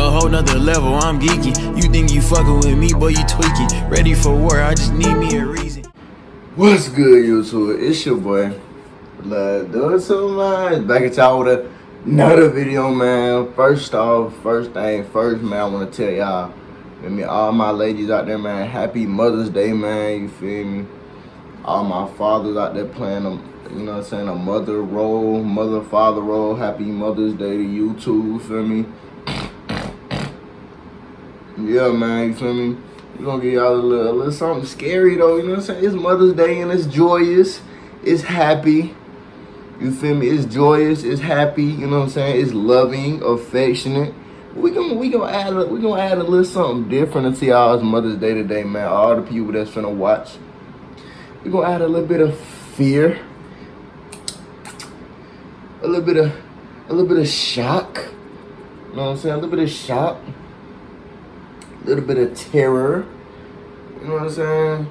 a whole nother level, I'm geeky. You think you fucking with me, boy, you tweaking. Ready for war, I just need me a reason. What's good, YouTube? It's your boy, Blood Doing So Much. Back at y'all with another video, man. First, man, I want to tell y'all, all my ladies out there, man, happy Mother's Day, man. You feel me? All my fathers out there playing them. You know what I'm saying, a mother-father role. Happy Mother's Day to you too, you feel me? Yeah, man, you feel me? We're gonna give y'all a little something scary though, you know what I'm saying? It's Mother's Day and it's joyous, it's happy, you feel me? It's joyous, it's happy, you know what I'm saying? It's loving, affectionate. We gonna add a little something different to y'all's Mother's Day today, man. All the people that's finna watch. We're gonna add a little bit of fear. A little bit of shock. You know what I'm saying? A little bit of shock. A little bit of terror. You know what I'm saying?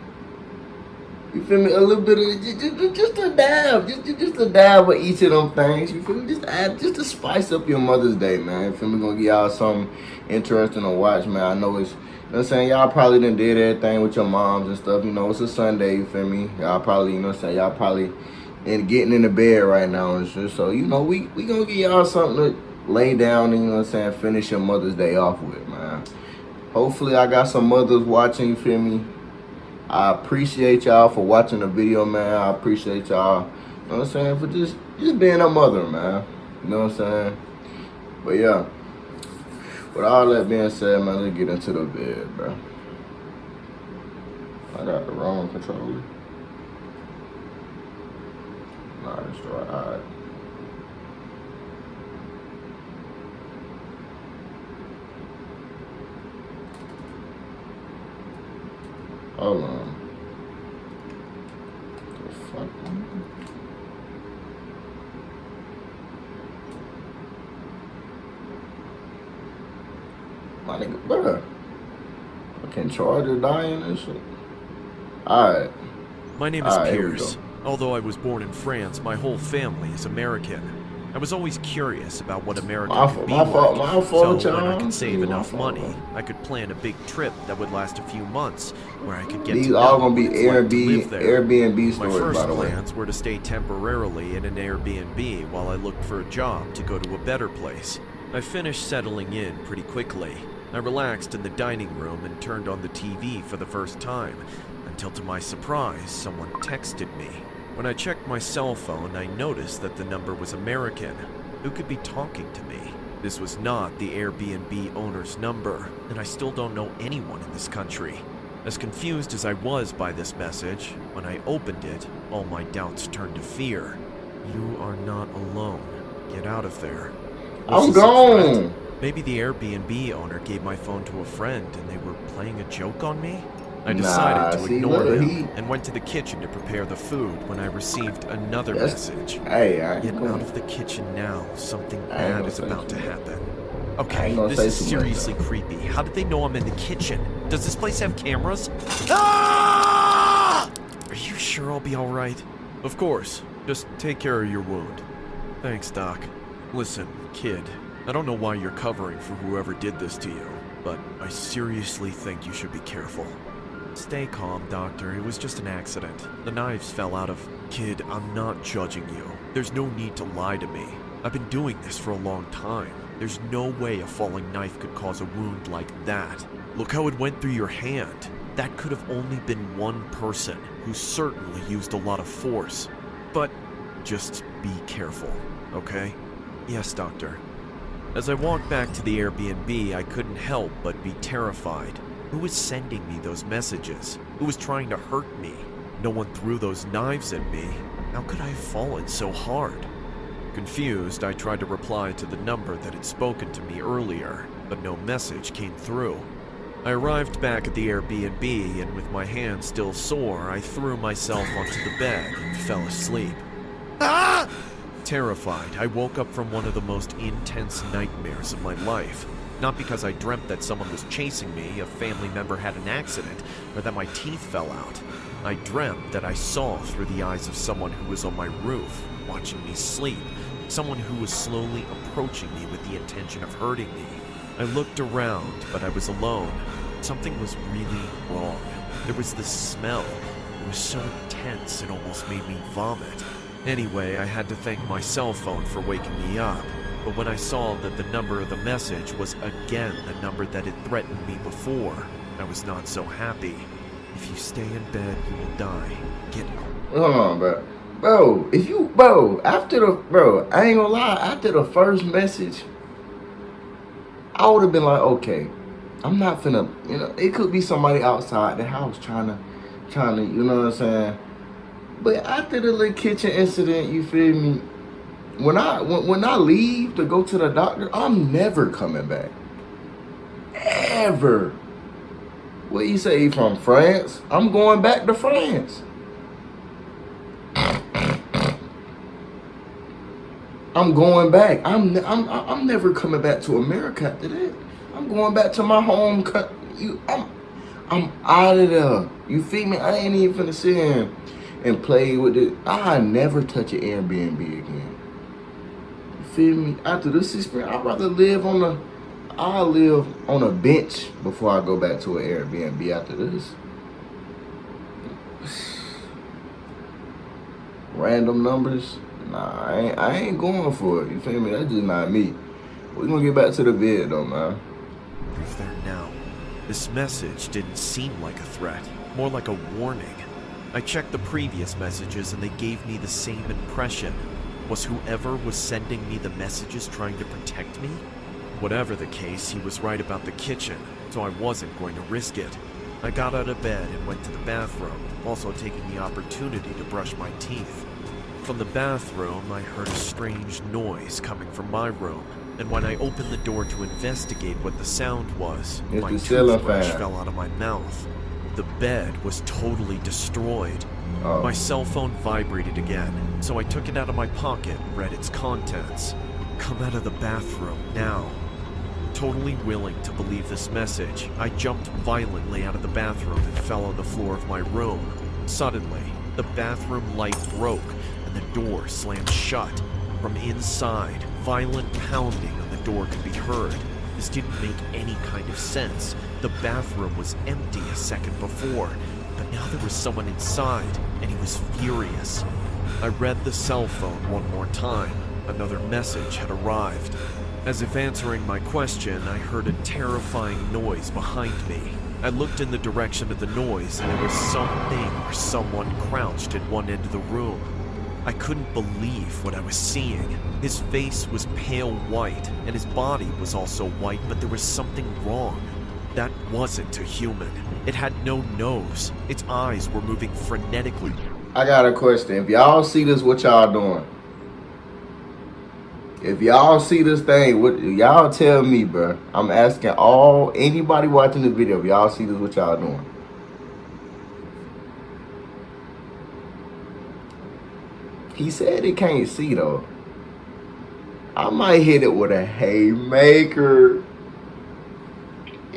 You feel me? A little bit of just a dab. Just a dab of each of them things. You feel me? Just to spice up your Mother's Day, man. You feel me? Gonna give y'all something interesting to watch, man. I know it's, you know what I'm saying, y'all probably done did everything with your moms and stuff. You know, it's a Sunday, you feel me? Y'all probably, you know what I'm saying, y'all probably and getting in the bed right now and shit. So, you know, we gonna give y'all something to lay down and, you know what I'm saying, finish your Mother's Day off with, man. Hopefully I got some mothers watching, you feel me? I appreciate y'all for watching the video, man. I appreciate y'all, you know what I'm saying, for just being a mother, man. You know what I'm saying? But yeah, with all that being said, man, let's get into the bed, bro. I got the wrong controller. Nah, that's right. Alright. Hold on. The fuck? My nigga, bruh. Fucking charger dying and shit. Alright. My name is Pierce. Although I was born in France, my whole family is American. I was always curious about what America could be like, so when I could save enough money, I could plan a big trip that would last a few months, where I could get These to all know gonna be what it's like to live there. Airbnb stories, My first by the way. plans were to stay temporarily in an Airbnb while I looked for a job to go to a better place. I finished settling in pretty quickly. I relaxed in the dining room and turned on the TV for the first time, until to my surprise, someone texted me. When I checked my cell phone, I noticed that the number was American. Who could be talking to me? This was not the Airbnb owner's number, and I still don't know anyone in this country. As confused as I was by this message, when I opened it, all my doubts turned to fear. You are not alone. Get out of there. I'm gone. Maybe the Airbnb owner gave my phone to a friend and they were playing a joke on me? I decided to ignore him and went to the kitchen to prepare the food when I received another message. Get out of the kitchen now. Something bad is about to happen. Okay, this is seriously creepy. How did they know I'm in the kitchen? Does this place have cameras? Ah! Are you sure I'll be alright? Of course. Just take care of your wound. Thanks, Doc. Listen, kid, I don't know why you're covering for whoever did this to you, but I seriously think you should be careful. Stay calm, Doctor. It was just an accident. The knives fell out of... Kid, I'm not judging you. There's no need to lie to me. I've been doing this for a long time. There's no way a falling knife could cause a wound like that. Look how it went through your hand. That could have only been one person, who certainly used a lot of force. But just be careful, okay? Yes, Doctor. As I walked back to the Airbnb, I couldn't help but be terrified. Who was sending me those messages? Who was trying to hurt me? No one threw those knives at me. How could I have fallen so hard? Confused, I tried to reply to the number that had spoken to me earlier, but no message came through. I arrived back at the Airbnb, and with my hand still sore, I threw myself onto the bed and fell asleep. Ah! Terrified, I woke up from one of the most intense nightmares of my life. Not because I dreamt that someone was chasing me, a family member had an accident, or that my teeth fell out. I dreamt that I saw through the eyes of someone who was on my roof, watching me sleep, someone who was slowly approaching me with the intention of hurting me. I looked around, but I was alone. Something was really wrong. There was this smell. It was so intense it almost made me vomit. Anyway, I had to thank my cell phone for waking me up. But when I saw that the number of the message was again the number that had threatened me before, I was not so happy. If you stay in bed, you will die. Get it. Hold on, bro. I ain't gonna lie, after the first message, I would have been like, okay, I'm not finna, it could be somebody outside the house trying to, you know what I'm saying? But after the little kitchen incident, you feel me? When I leave to go to the doctor, I'm never coming back. Ever. What you say, he from France? I'm going back to France. I'm going back. I'm never coming back to America after that. I'm going back to my home country. I'm out of there. You feel me? I ain't even finna sit here and play with it. I never touch an Airbnb again. You feel me? After this experience, I'd rather live on a bench before I go back to an Airbnb after this. Random numbers. Nah, I ain't going for it. You feel me? That's just not me. We're gonna get back to the vid though, man. Who's there now? This message didn't seem like a threat, more like a warning. I checked the previous messages and they gave me the same impression. Was whoever was sending me the messages trying to protect me? Whatever the case, he was right about the kitchen, so I wasn't going to risk it. I got out of bed and went to the bathroom, also taking the opportunity to brush my teeth. From the bathroom, I heard a strange noise coming from my room, and when I opened the door to investigate what the sound was, my toothbrush fell out of my mouth. The bed was totally destroyed. My cell phone vibrated again, so I took it out of my pocket and read its contents. Come out of the bathroom now. Totally willing to believe this message, I jumped violently out of the bathroom and fell on the floor of my room. Suddenly, the bathroom light broke and the door slammed shut. From inside, violent pounding on the door could be heard. This didn't make any kind of sense. The bathroom was empty a second before, but now there was someone inside, and he was furious. I read the cell phone one more time. Another message had arrived. As if answering my question, I heard a terrifying noise behind me. I looked in the direction of the noise, and there was something or someone crouched at one end of the room. I couldn't believe what I was seeing. His face was pale white, and his body was also white, but there was something wrong. That wasn't a human. It had no nose. Its eyes were moving frenetically. I got a question. If y'all see this, what y'all doing? If y'all see this thing, what y'all tell me, bro? I'm asking anybody watching the video, if y'all see this, what y'all doing? He said he can't see though. I might hit it with a haymaker.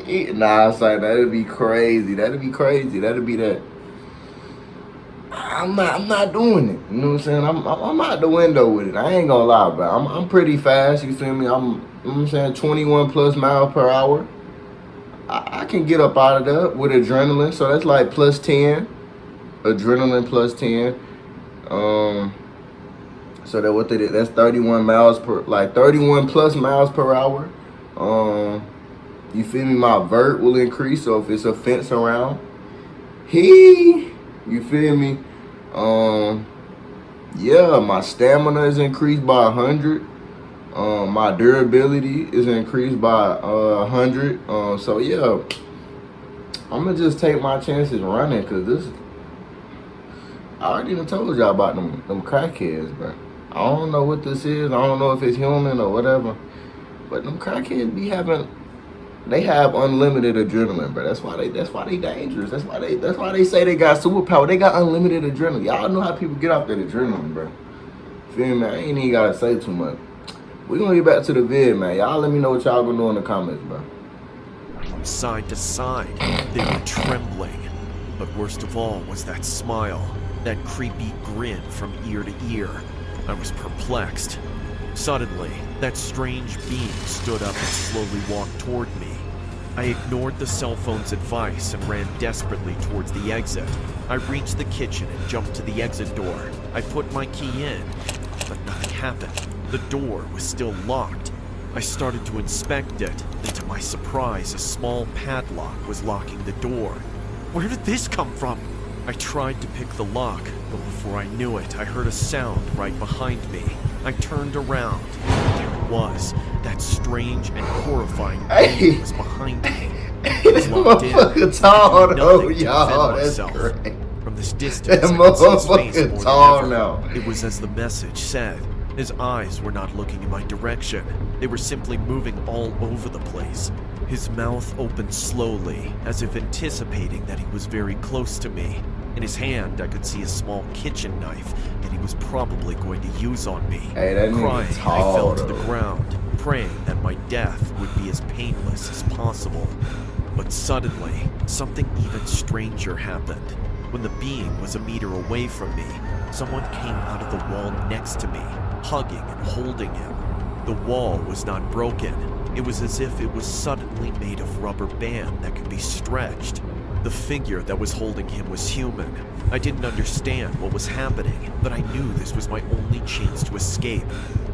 Nah, it's like that'd be crazy. That'd be that. I'm not doing it. You know what I'm saying? I'm out the window with it. I ain't gonna lie, bro. I'm pretty fast. You feel me? I'm saying 21 plus miles per hour. I can get up out of there with adrenaline. So that's like plus 10. Adrenaline plus 10. So that what they did? That's 31 plus miles per hour. You feel me? My vert will increase. So if it's a fence around, you feel me? Yeah, my stamina is increased by 100. My durability is increased by 100. So yeah, I'm gonna just take my chances running, cause this. I already done told y'all about them crackheads, bro. I don't know what this is. I don't know if it's human or whatever, but them crackheads they have unlimited adrenaline, bro. That's why they dangerous. That's why they say they got superpower. They got unlimited adrenaline. Y'all know how people get off that adrenaline, bro. Feel me? I ain't even gotta say too much. We gonna get back to the vid, man. Y'all let me know what y'all gonna do in the comments, bro. From side to side, they were trembling. But worst of all was that smile, that creepy grin from ear to ear. I was perplexed. Suddenly, that strange being stood up and slowly walked toward me. I ignored the cell phone's advice and ran desperately towards the exit. I reached the kitchen and jumped to the exit door. I put my key in, but nothing happened. The door was still locked. I started to inspect it, and to my surprise, a small padlock was locking the door. Where did this come from? I tried to pick the lock, but before I knew it, I heard a sound right behind me. I turned around, and there it was. That strange and horrifying thing was behind me. I was locked in. Tall, though, Nothing to y'all. defend That's myself. great. From this distance, That I could see his face more motherfucker than tall ever. now. It was as the message said. His eyes were not looking in my direction. They were simply moving all over the place. His mouth opened slowly, as if anticipating that he was very close to me. In his hand, I could see a small kitchen knife that he was probably going to use on me. Hey, that nigga Crying, tall, I fell to though. the ground, praying that my death would be as painless as possible. But suddenly, something even stranger happened. When the being was a meter away from me, someone came out of the wall next to me, hugging and holding him. The wall was not broken. It was as if it was suddenly made of rubber band that could be stretched. The figure that was holding him was human. I didn't understand what was happening, but I knew this was my only chance to escape.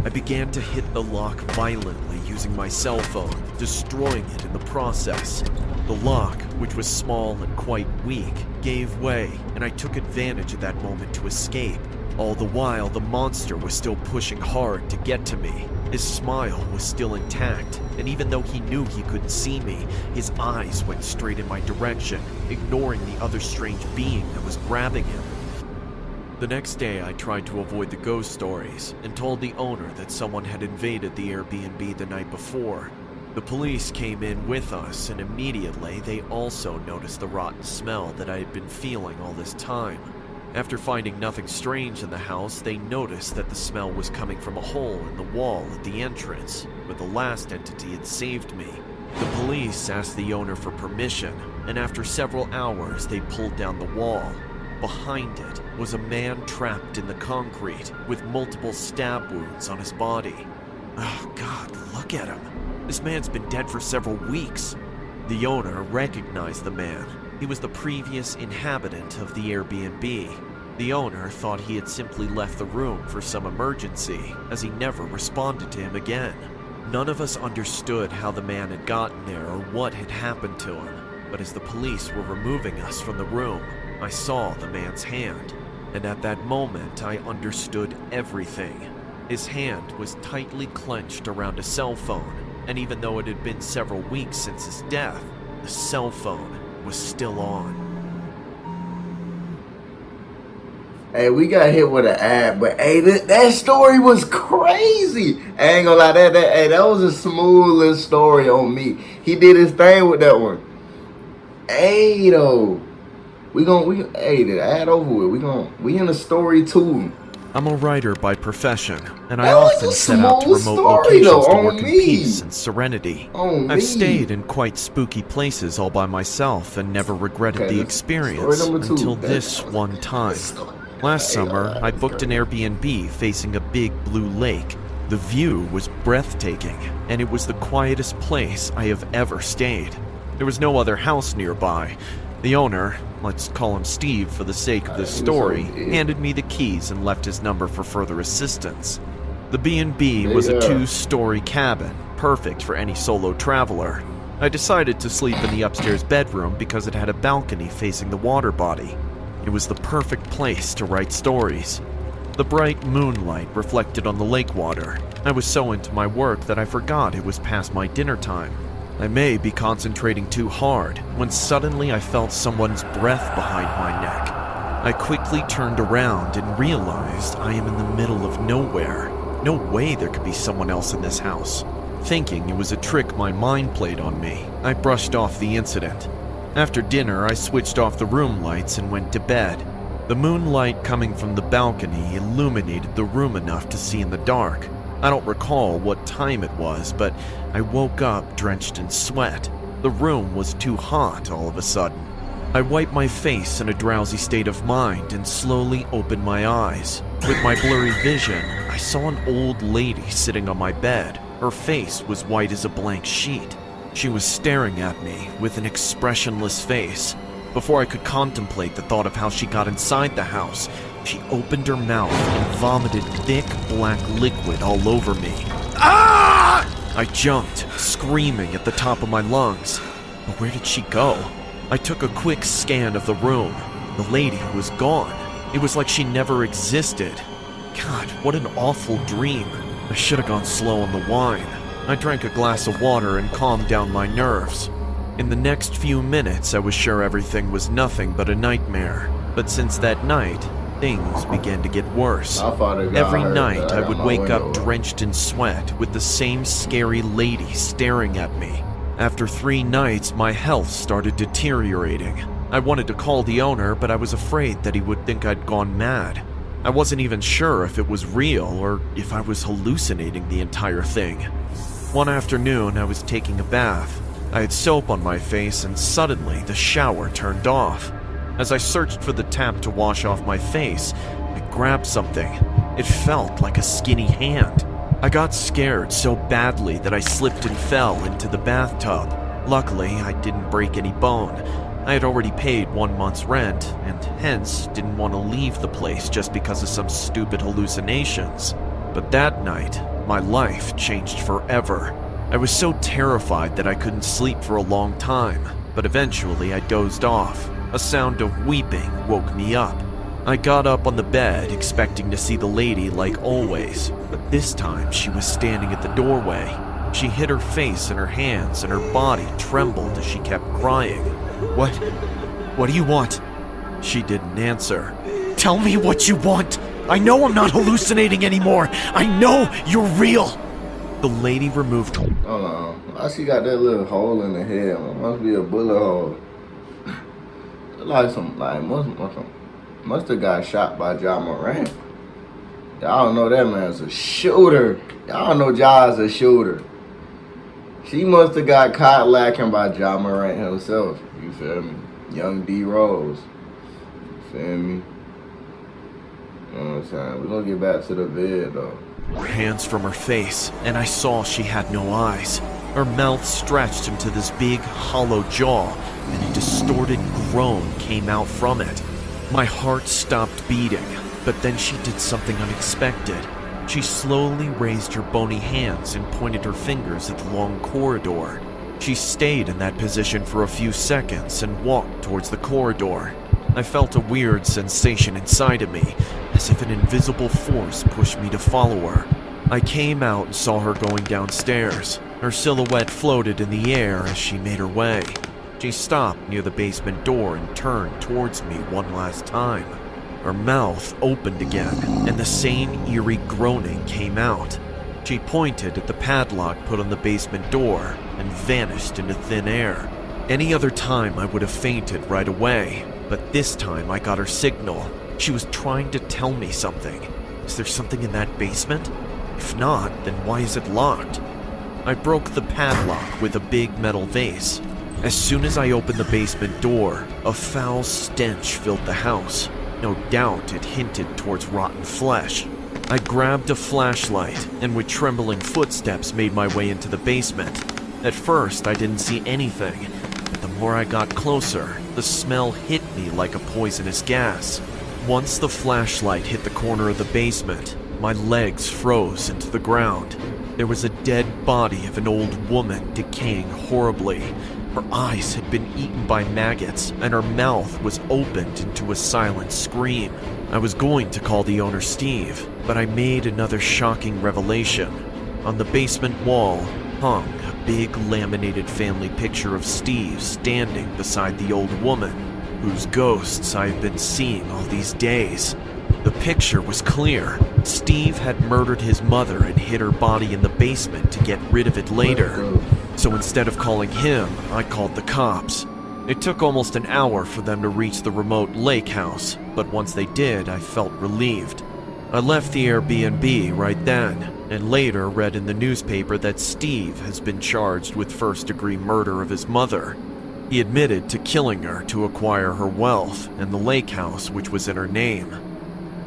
I began to hit the lock violently using my cell phone, destroying it in the process. The lock, which was small and quite weak, gave way, and I took advantage of that moment to escape. All the while, the monster was still pushing hard to get to me. His smile was still intact, and even though he knew he couldn't see me, his eyes went straight in my direction, ignoring the other strange being that was grabbing him. The next day, I tried to avoid the ghost stories and told the owner that someone had invaded the Airbnb the night before. The police came in with us, and immediately they also noticed the rotten smell that I had been feeling all this time. After finding nothing strange in the house, they noticed that the smell was coming from a hole in the wall at the entrance, where the last entity had saved me. The police asked the owner for permission, and after several hours, they pulled down the wall. Behind it was a man trapped in the concrete, with multiple stab wounds on his body. Oh God, look at him. This man's been dead for several weeks. The owner recognized the man. He was the previous inhabitant of the Airbnb. The owner thought he had simply left the room for some emergency, as he never responded to him again. None of us understood how the man had gotten there or what had happened to him, but as the police were removing us from the room, I saw the man's hand, and at that moment I understood everything. His hand was tightly clenched around a cell phone, and even though it had been several weeks since his death, the cell phone was still on. Hey, we got hit with an ad, but hey, that story was crazy. I ain't gonna lie, that was a smooth little story on me. He did his thing with that one. Hey, though, hey, the ad over with. We in a story too. I'm a writer by profession, and I That was often a set out to small remote story, locations though, to on work in me. peace and serenity. On me. I've stayed in quite spooky places all by myself and never regretted Okay, the that's experience story number two. until That this was one time. Last summer, I booked an Airbnb facing a big blue lake. The view was breathtaking, and it was the quietest place I have ever stayed. There was no other house nearby. The owner, let's call him Steve for the sake of this story, handed me the keys and left his number for further assistance. The B&B was a 2-story cabin, perfect for any solo traveler. I decided to sleep in the upstairs bedroom because it had a balcony facing the water body. It was the perfect place to write stories. The bright moonlight reflected on the lake water. I was so into my work that I forgot it was past my dinner time. I may be concentrating too hard when suddenly I felt someone's breath behind my neck. I quickly turned around and realized I am in the middle of nowhere. No way there could be someone else in this house. Thinking it was a trick my mind played on me, I brushed off the incident. After dinner, I switched off the room lights and went to bed. The moonlight coming from the balcony illuminated the room enough to see in the dark. I don't recall what time it was, but I woke up drenched in sweat. The room was too hot all of a sudden. I wiped my face in a drowsy state of mind and slowly opened my eyes. With my blurry vision, I saw an old lady sitting on my bed. Her face was white as a blank sheet. She was staring at me with an expressionless face. Before I could contemplate the thought of how she got inside the house, she opened her mouth and vomited thick black liquid all over me. Ah! I jumped, screaming at the top of my lungs. But where did she go? I took a quick scan of the room. The lady was gone. It was like she never existed. God, what an awful dream. I should have gone slow on the wine. I drank a glass of water and calmed down my nerves. In the next few minutes, I was sure everything was nothing but a nightmare. But since that night, things began to get worse. Every night, I would wake up drenched in sweat with the same scary lady staring at me. After 3 nights, my health started deteriorating. I wanted to call the owner, but I was afraid that he would think I'd gone mad. I wasn't even sure if it was real or if I was hallucinating the entire thing. One afternoon, I was taking a bath. I had soap on my face and suddenly the shower turned off. As I searched for the tap to wash off my face, I grabbed something. It felt like a skinny hand. I got scared so badly that I slipped and fell into the bathtub. Luckily, I didn't break any bone. I had already paid 1 month's rent, and hence didn't want to leave the place just because of some stupid hallucinations. But that night, my life changed forever. I was so terrified that I couldn't sleep for a long time, but eventually I dozed off. A sound of weeping woke me up. I got up on the bed, expecting to see the lady like always, but this time she was standing at the doorway. She hid her face in her hands and her body trembled as she kept crying. What do you want? She didn't answer. Tell me what you want! I know I'm not hallucinating anymore! I know you're real! The lady removed... Hold on. I see got that little hole in the head. It must be a bullet hole. Must have got shot by Ja Morant. Y'all know that man's a shooter. Y'all know Ja's a shooter. She must have got caught lacking by Ja Morant himself. You feel me? Young D Rose. You feel me? You know what I'm saying? We're gonna get back to the vid though. Hands from her face, and I saw she had no eyes. Her mouth stretched into this big, hollow jaw, and a distorted groan came out from it. My heart stopped beating, but then she did something unexpected. She slowly raised her bony hands and pointed her fingers at the long corridor. She stayed in that position for a few seconds and walked towards the corridor. I felt a weird sensation inside of me, as if an invisible force pushed me to follow her. I came out and saw her going downstairs. Her silhouette floated in the air as she made her way. She stopped near the basement door and turned towards me one last time. Her mouth opened again, and the same eerie groaning came out. She pointed at the padlock put on the basement door and vanished into thin air. Any other time I would have fainted right away, but this time I got her signal. She was trying to tell me something. Is there something in that basement? If not, then why is it locked? I broke the padlock with a big metal vase. As soon as I opened the basement door, a foul stench filled the house. No doubt it hinted towards rotten flesh. I grabbed a flashlight and with trembling footsteps made my way into the basement. At first, I didn't see anything, but the more I got closer, the smell hit me like a poisonous gas. Once the flashlight hit the corner of the basement, my legs froze into the ground. There was a dead body of an old woman decaying horribly. Her eyes had been eaten by maggots, and her mouth was opened into a silent scream. I was going to call the owner Steve, but I made another shocking revelation. On the basement wall hung a big laminated family picture of Steve standing beside the old woman, whose ghosts I had been seeing all these days. The picture was clear. Steve had murdered his mother and hid her body in the basement to get rid of it later. So instead of calling him, I called the cops. It took almost an hour for them to reach the remote lake house, but once they did, I felt relieved. I left the Airbnb right then, and later read in the newspaper that Steve has been charged with first-degree murder of his mother. He admitted to killing her to acquire her wealth and the lake house which was in her name.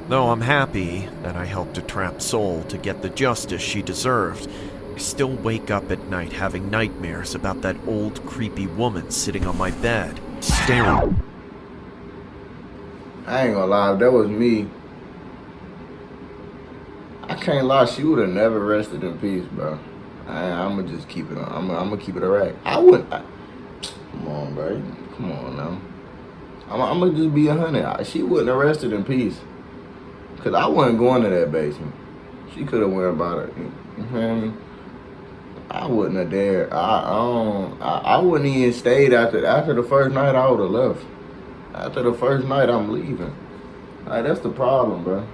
Though I'm happy that I helped a trapped soul to get the justice she deserved, I still wake up at night having nightmares about that old creepy woman sitting on my bed, staring. I ain't gonna lie, if that was me, I can't lie, she would have never rested in peace, bro. I'ma just keep it on. I'ma keep it a rack. I wouldn't. Come on, bro. Come on now. I'ma just be 100. She wouldn't have rested in peace. Cause I wasn't going to that basement. She could have went about it. You feel me? I wouldn't have dared. I wouldn't even stayed after the first night. I would have left. After the first night, I'm leaving. Like, that's the problem, bro.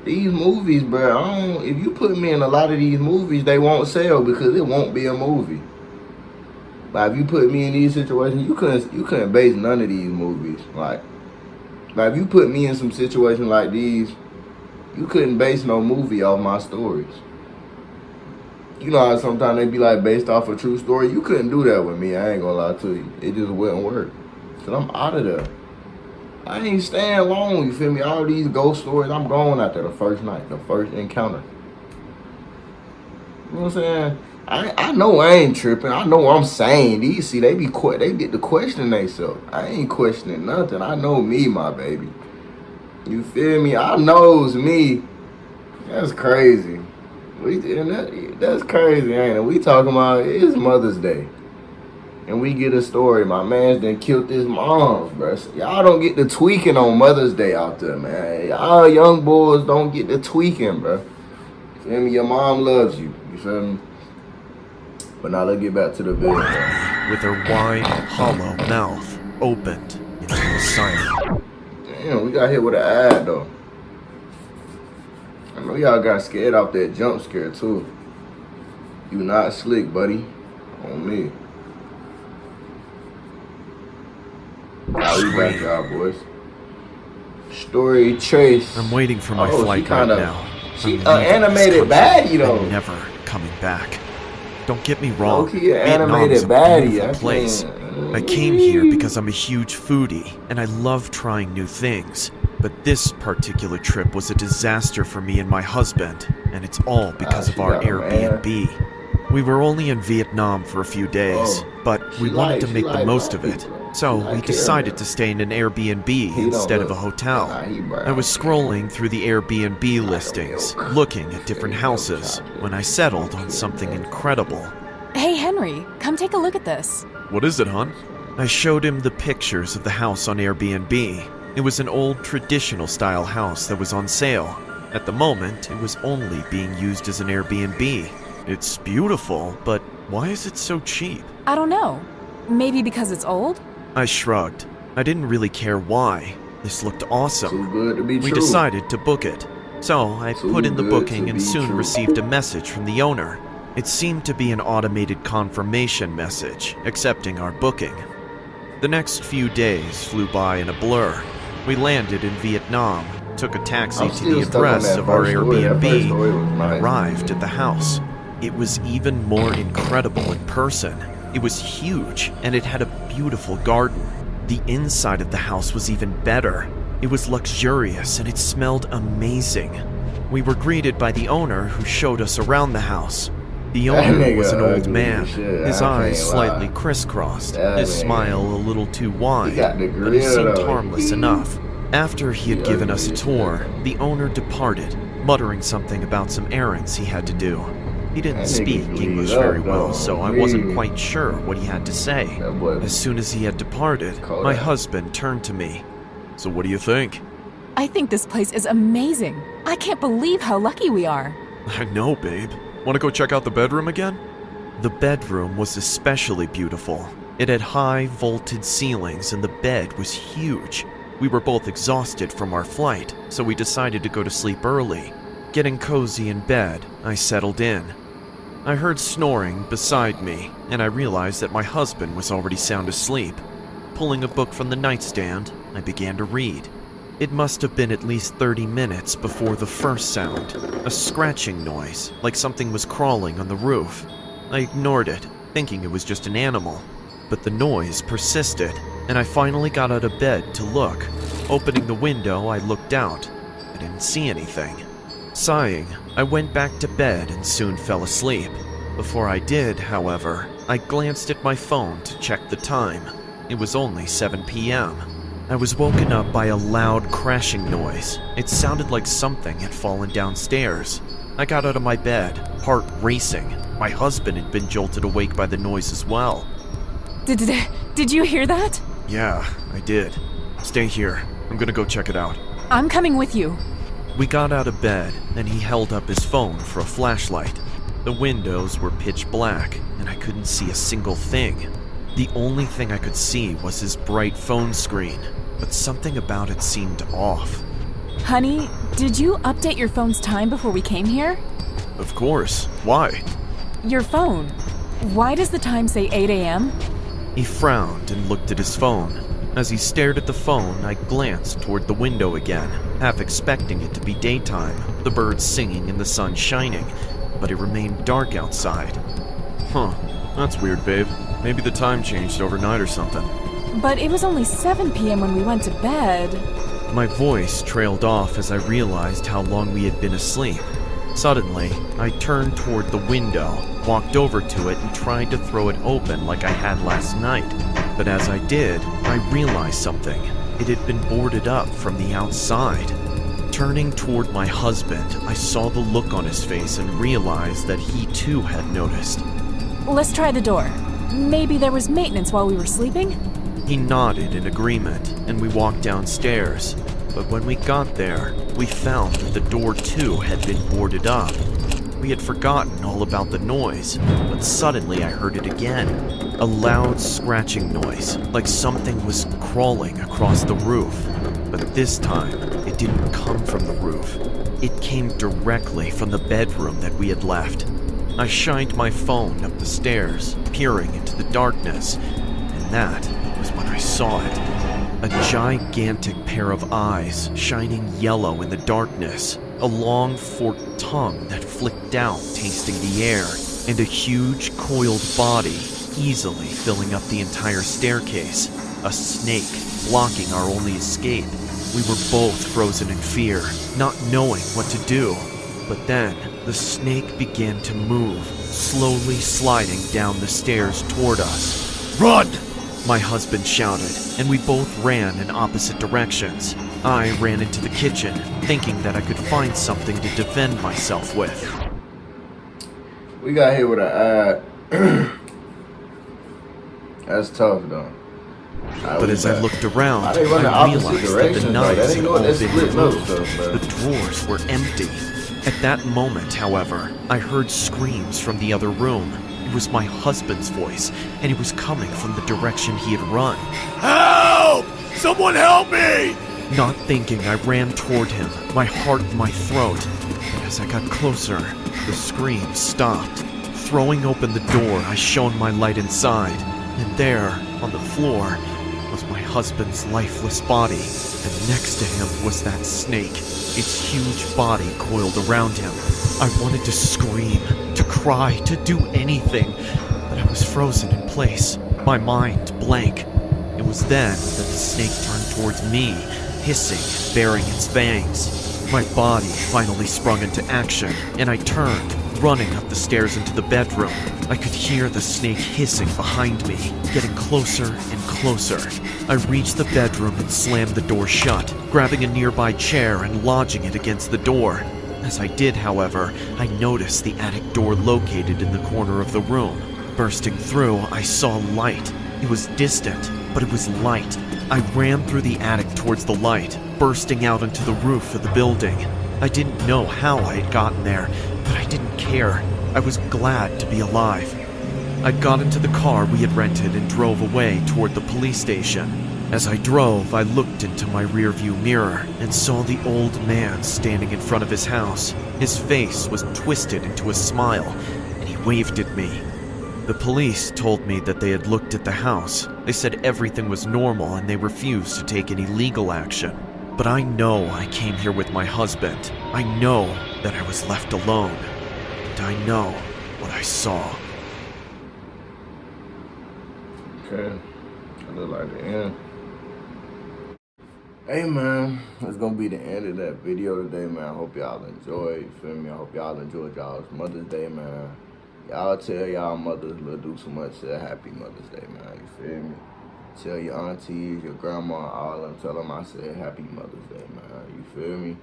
These movies, bro. If you put me in a lot of these movies, they won't sell because it won't be a movie. Like, if you put me in these situations, you couldn't base none of these movies. Like if you put me in some situations like these, you couldn't base no movie off my stories. You know how sometimes they be like based off a true story? You couldn't do that with me, I ain't gonna lie to you. It just wouldn't work. Cause I'm out of there. I ain't staying long, you feel me? All these ghost stories, I'm going after the first night, the first encounter. You know what I'm saying? I know I ain't tripping. I know I'm sane. These they get to questioning themselves. I ain't questioning nothing. I know me, my baby. You feel me? I knows me. That's crazy. That's crazy, ain't it? We talking about it's Mother's Day. And we get a story. My man's done killed his mom, bro. Y'all don't get the tweaking on Mother's Day out there, man. Y'all young boys don't get the tweaking, bro. Feel me? Your mom loves you. You feel me? But now let's get back to the video. With her wide, hollow mouth opened into a silent. Damn, we got hit with an ad, though. I know y'all got scared off that jump scare, too. You not slick, buddy. On me. Now we back, y'all, boys. Story Trace. I'm waiting for my flight right now. She animated baddie, though. I'm never coming back. Don't get me wrong, Vietnam is a beautiful place. I came here because I'm a huge foodie, and I love trying new things. But this particular trip was a disaster for me and my husband, and it's all because of our Airbnb. We were only in Vietnam for a few days, but we wanted to make the most of it. So we decided to stay in an Airbnb instead of a hotel. I was scrolling through the Airbnb listings, looking at different houses, when I settled on something incredible. Hey Henry, come take a look at this. What is it, hon? I showed him the pictures of the house on Airbnb. It was an old traditional style house that was on sale. At the moment, it was only being used as an Airbnb. It's beautiful, but why is it so cheap? I don't know. Maybe because it's old? I shrugged. I didn't really care why. This looked awesome. Too good to be true. We decided to book it. So I put in the booking and soon received a message from the owner. It seemed to be an automated confirmation message, accepting our booking. The next few days flew by in a blur. We landed in Vietnam, took a taxi to the address of our Airbnb, and arrived at the house. It was even more incredible in person. It was huge, and it had a beautiful garden. The inside of the house was even better. It was luxurious, and it smelled amazing. We were greeted by the owner, who showed us around the house. The owner was an old man, his eyes slightly crisscrossed, his smile a little too wide, but he seemed harmless enough. After he had given us a tour, the owner departed, muttering something about some errands he had to do. He didn't speak English very well, so I wasn't quite sure what he had to say. As soon as he had departed, my husband turned to me. So what do you think? I think this place is amazing. I can't believe how lucky we are. I know, babe. Want to go check out the bedroom again? The bedroom was especially beautiful. It had high, vaulted ceilings and the bed was huge. We were both exhausted from our flight, so we decided to go to sleep early. Getting cozy in bed, I settled in. I heard snoring beside me, and I realized that my husband was already sound asleep. Pulling a book from the nightstand, I began to read. It must have been at least 30 minutes before the first sound, a scratching noise, like something was crawling on the roof. I ignored it, thinking it was just an animal. but the noise persisted, and I finally got out of bed to look. Opening the window, I looked out. I didn't see anything. Sighing, I went back to bed and soon fell asleep. Before I did, however, I glanced at my phone to check the time. It was only 7 p.m. I was woken up by a loud crashing noise. It sounded like something had fallen downstairs. I got out of my bed, heart racing. My husband had been jolted awake by the noise as well. Did you hear that? Yeah, I did. Stay here. I'm gonna go check it out. I'm coming with you. We got out of bed, and he held up his phone for a flashlight. The windows were pitch black, and I couldn't see a single thing. The only thing I could see was his bright phone screen, but something about it seemed off. Honey, did you update your phone's time before we came here? Of course. Why? Your phone. Why does the time say 8 a.m.? He frowned and looked at his phone. As he stared at the phone, I glanced toward the window again, half expecting it to be daytime, the birds singing and the sun shining, but it remained dark outside. Huh, that's weird, babe. Maybe the time changed overnight or something. But it was only 7 p.m. when we went to bed. My voice trailed off as I realized how long we had been asleep. Suddenly, I turned toward the window, walked over to it, and tried to throw it open like I had last night. But as I did, I realized something. It had been boarded up from the outside. Turning toward my husband, I saw the look on his face and realized that he too had noticed. Let's try the door. Maybe there was maintenance while we were sleeping? He nodded in agreement, and we walked downstairs. But when we got there, we found that the door too had been boarded up. We had forgotten all about the noise, but suddenly I heard it again. A loud scratching noise, like something was crawling across the roof. But this time, it didn't come from the roof. It came directly from the bedroom that we had left. I shined my phone up the stairs, peering into the darkness, and that was when I saw it. A gigantic pair of eyes, shining yellow in the darkness, a long forked tongue that flicked out, tasting the air, and a huge coiled body, easily filling up the entire staircase. A snake, blocking our only escape. We were both frozen in fear, not knowing what to do. But then, the snake began to move, slowly sliding down the stairs toward us. "Run!" my husband shouted, and we both ran in opposite directions. I ran into the kitchen, thinking that I could find something to defend myself with. We got hit with an ad. That's tough, though. But as I looked around, I realized that the knives had all been removed. The drawers were empty. At that moment, however, I heard screams from the other room. It was my husband's voice, and it was coming from the direction he had run. "Help! Someone help me!" Not thinking, I ran toward him, my heart in my throat. But as I got closer, the screams stopped. Throwing open the door, I shone my light inside, and there, on the floor, was my husband's lifeless body, and next to him was that snake, its huge body coiled around him. I wanted to scream, to cry, to do anything, but I was frozen in place, my mind blank. It was then that the snake turned towards me, hissing, baring its fangs. My body finally sprung into action, and I turned, running up the stairs into the bedroom. I could hear the snake hissing behind me, getting closer and closer. I reached the bedroom and slammed the door shut, grabbing a nearby chair and lodging it against the door. As I did, however, I noticed the attic door located in the corner of the room. Bursting through, I saw light. It was distant, but it was light. I ran through the attic towards the light, bursting out onto the roof of the building. I didn't know how I had gotten there, but I didn't care. I was glad to be alive. I got into the car we had rented and drove away toward the police station. As I drove, I looked into my rearview mirror and saw the old man standing in front of his house. His face was twisted into a smile, and he waved at me. The police told me that they had looked at the house. They said everything was normal and they refused to take any legal action. But I know I came here with my husband. I know that I was left alone. And I know what I saw. Okay. I look like the end. Hey man, that's gonna be the end of that video today, man. I hope y'all enjoyed, you feel me? I hope y'all enjoyed y'all's Mother's Day, man. Y'all tell y'all mothers, little do too much, say happy Mother's Day, man. You feel me? Tell your aunties, your grandma, all them, tell them I said happy Mother's Day, man. You feel me?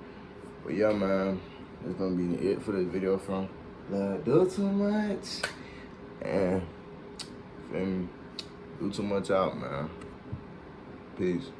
But yeah, man, that's gonna be it for this video from Love Do Too Much. And, feel me? Do too much out, man. Peace.